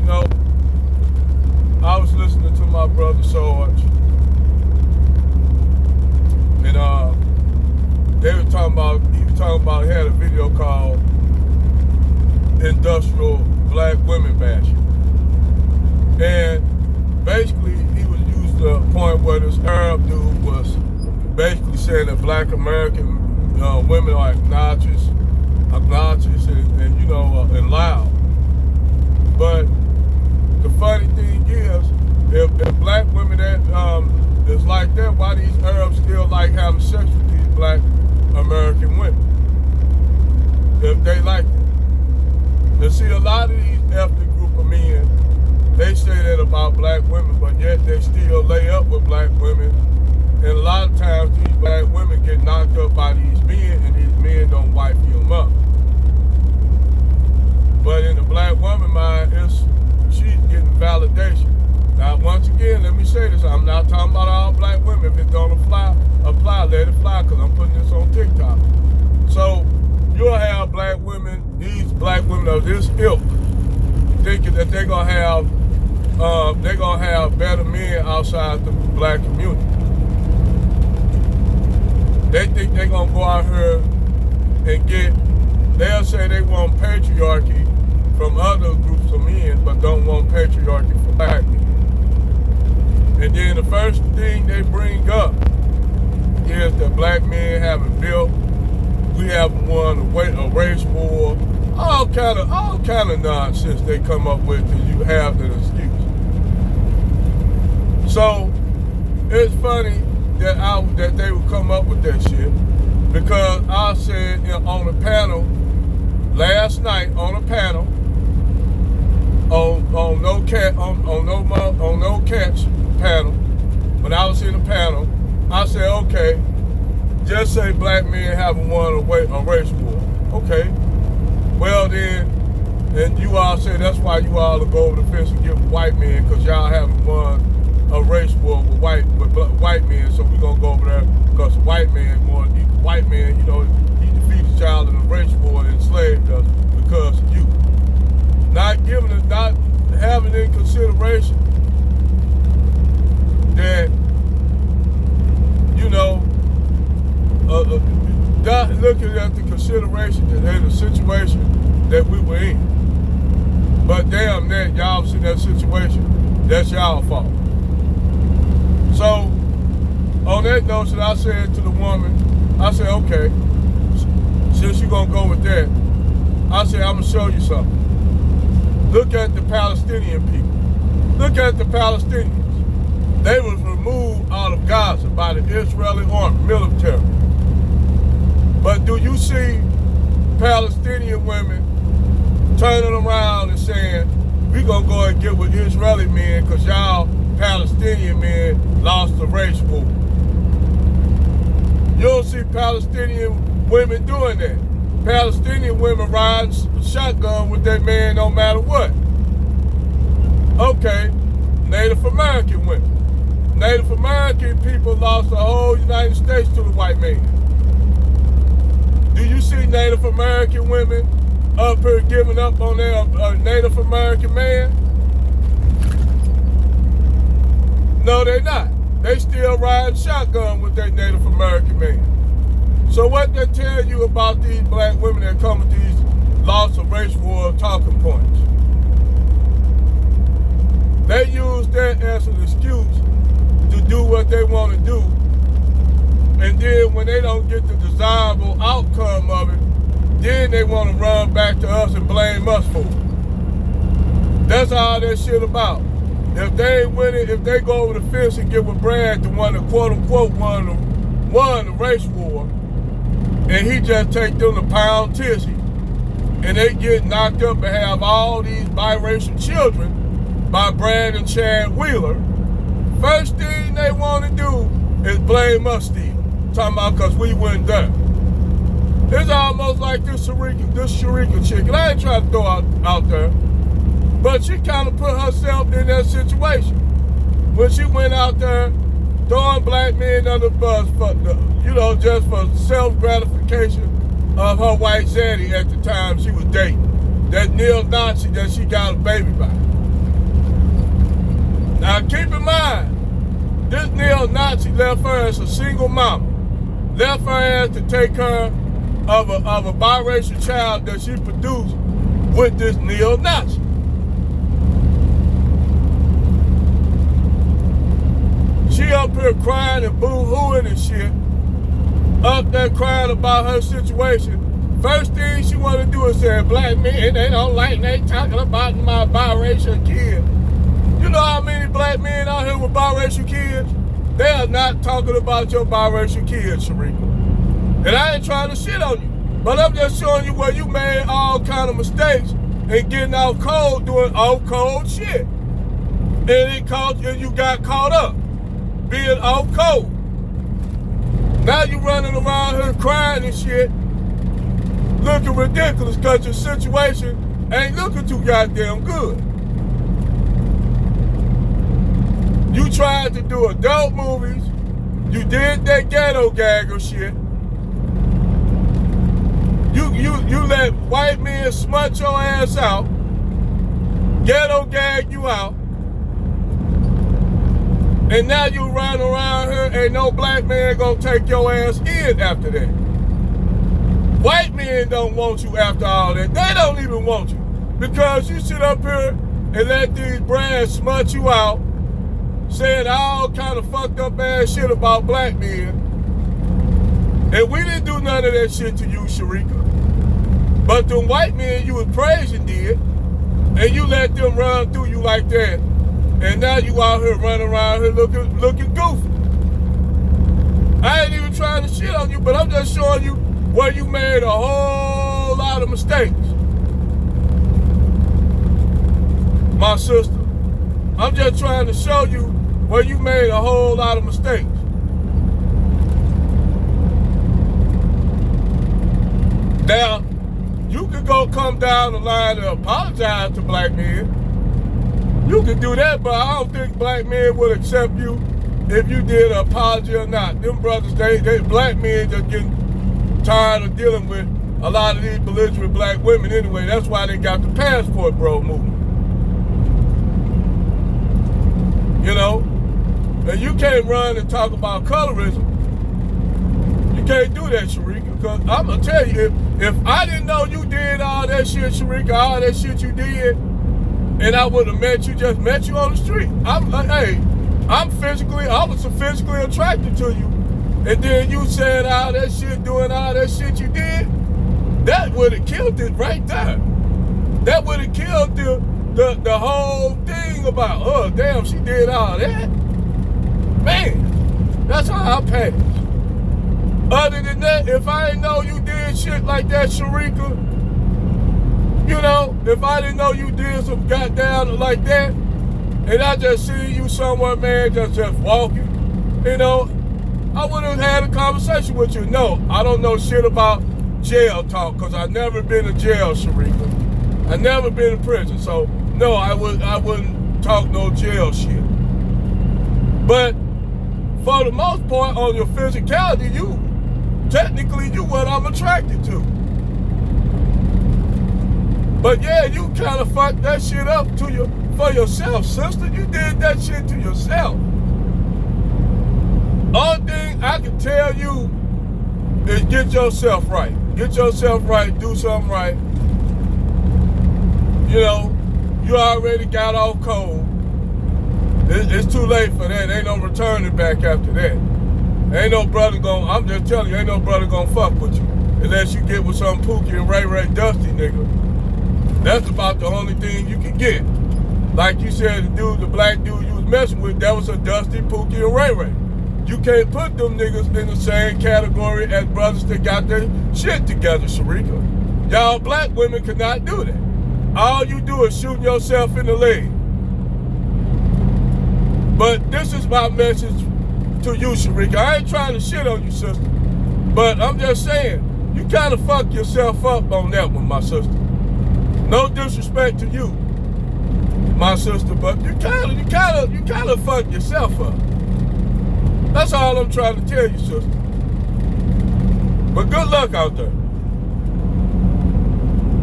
know, I was listening to my brother Sarge, and he was talking about, he had a video called Industrial Black Women Bashing. And basically, he was using the point where this Arab dude was basically saying that Black American women are obnoxious and you know, and loud. But the funny thing is, if Black women that is like that, why these Arabs still like having sex with these Black American women? If they like that. And see, a lot of these ethnic group of men, they say that about Black women, but yet they still lay up with Black women. And a lot of times these Black women get knocked up by these men, and these men don't wife them up. But in the Black woman mind, she's getting validation. Now, once again, let me say this. I'm not talking about all Black women. If it don't apply, let it fly, because I'm putting this on TikTok. So you'll have Black women, these Black women of this ilk, thinking that they're gonna have better men outside the Black community. They think they're gonna go out here and they'll say they want patriarchy from other groups of men, but don't want patriarchy from Black men. And then the first thing they bring up is that Black men haven't built, we haven't won a race war, all kind of nonsense they come up with that you have an excuse. So it's funny that they would come up with that shit, because I said on a panel last night on No Catch panel, when I was in the panel, I said, okay, just say Black men haven't won a race war. Okay. Well then, and you all say that's why you all will go over the fence and get with white men, because y'all haven't won a race war with white men, so we're gonna go over there because white man, you know, he defeated y'all in a race war and enslaved us because of you. Not having in consideration that, you know, not looking at the consideration and the situation that we were in. But damn that, y'all was in that situation, that's y'all fault. So, on that notion, I said to the woman, I said, okay, since you're gonna go with that, I said, I'm gonna show you something. Look at the Palestinian people. Look at the Palestinians. They was removed out of Gaza by the Israeli army, military. But do you see Palestinian women turning around and saying, we gonna go and get with Israeli men because y'all Palestinian men lost the race war? You don't see Palestinian women doing that. Palestinian women riding shotgun with their man no matter what. Okay, Native American women. Native American people lost the whole United States to the white man. Do you see Native American women up here giving up on their Native American man? No, they're not. They still riding shotgun with their Native American man. So what they tell you about these Black women that come with these loss of race war talking points? They use that as an excuse to do what they want to do. And then when they don't get the desirable outcome of it, then they want to run back to us and blame us for it. That's all that shit about. If they ain't winning, if they go over the fence and get with Brad, the one that quote unquote won the race war, and he just take them to pound tizzy, and they get knocked up and have all these biracial children by Brad and Chad Wheeler, first thing they want to do is blame us still. Talking about because we weren't there. It's almost like this Sharka chick, and I ain't trying to throw out there, but she kind of put herself in that situation when she went out there throwing Black men under the bus for just for self-gratification of her white zaddy at the time she was dating, that neo-Nazi that she got a baby by. Now keep in mind, this neo-Nazi left her as a single mama. Left her as to take care of a biracial child that she produced with this neo-Nazi. She up here crying and boo-hooing and shit. Up there crying about her situation. First thing she want to do is say, black men, they don't like, they talking about my biracial kid. You know how many black men out here with biracial kids? They are not talking about your biracial kids, Sharika. And I ain't trying to shit on you, but I'm just showing you where you made all kind of mistakes and getting out cold doing off cold shit. And you got caught up being off cold. Now you running around here crying and shit, looking ridiculous because your situation ain't looking too goddamn good. You tried to do adult movies. You did that ghetto gagger shit. You let white men smut your ass out, ghetto gag you out, and now you run around here and no black man gonna take your ass in after that. White men don't want you after all that. They don't even want you because you sit up here and let these brands smut you out, saying all kind of fucked up ass shit about black men. And we didn't do none of that shit to you, Sharika. But them white men you was praising did, and you let them run through you like that. And now you out here running around here looking goofy. I ain't even trying to shit on you, but I'm just showing you where you made a whole lot of mistakes. My sister, I'm just trying to show you where you made a whole lot of mistakes. Now, you could go come down the line and apologize to black men. You can do that, but I don't think black men would accept you if you did an apology or not. Them brothers, they black men just getting tired of dealing with a lot of these belligerent black women anyway. That's why they got the passport bro movement. You know? And you can't run and talk about colorism. You can't do that, Sharika, because I'm going to tell you, if I didn't know you did all that shit, Sharika, all that shit you did, and I would have just met you on the street. I was physically attracted to you. And then you said all that shit, doing all that shit you did, that would have killed it right there. That would have killed the whole thing about, oh, damn, she did all that. Man, that's how I pass. Other than that, if I didn't know you did shit like that, Sharika, you know, if I didn't know you did some goddamn like that, and I just see you somewhere, man, just walking, you know, I would have had a conversation with you. No, I don't know shit about jail talk, because I've never been to jail, Sharika. I've never been in prison, so no, I wouldn't talk no jail shit. But for the most part, on your physicality, technically you what I'm attracted to. But yeah, you kind of fucked that shit up for yourself, sister. You did that shit to yourself. Only thing I can tell you is get yourself right. Get yourself right, do something right. You know, you already got off cold. It's too late for that. Ain't no returning back after that. Ain't no brother I'm just telling you, ain't no brother gonna fuck with you. Unless you get with some Pookie and Ray Ray Dusty nigga. That's about the only thing you can get. Like you said, the black dude you was messing with, that was a Dusty, Pookie, and Ray Ray. You can't put them niggas in the same category as brothers that got their shit together, Sharika. Y'all black women cannot do that. All you do is shoot yourself in the leg. But this is my message to you, Sharika. I ain't trying to shit on you, sister. But I'm just saying, you kind of fucked yourself up on that one, my sister. No disrespect to you, my sister, but you kind of fucked yourself up. That's all I'm trying to tell you, sister. But good luck out there.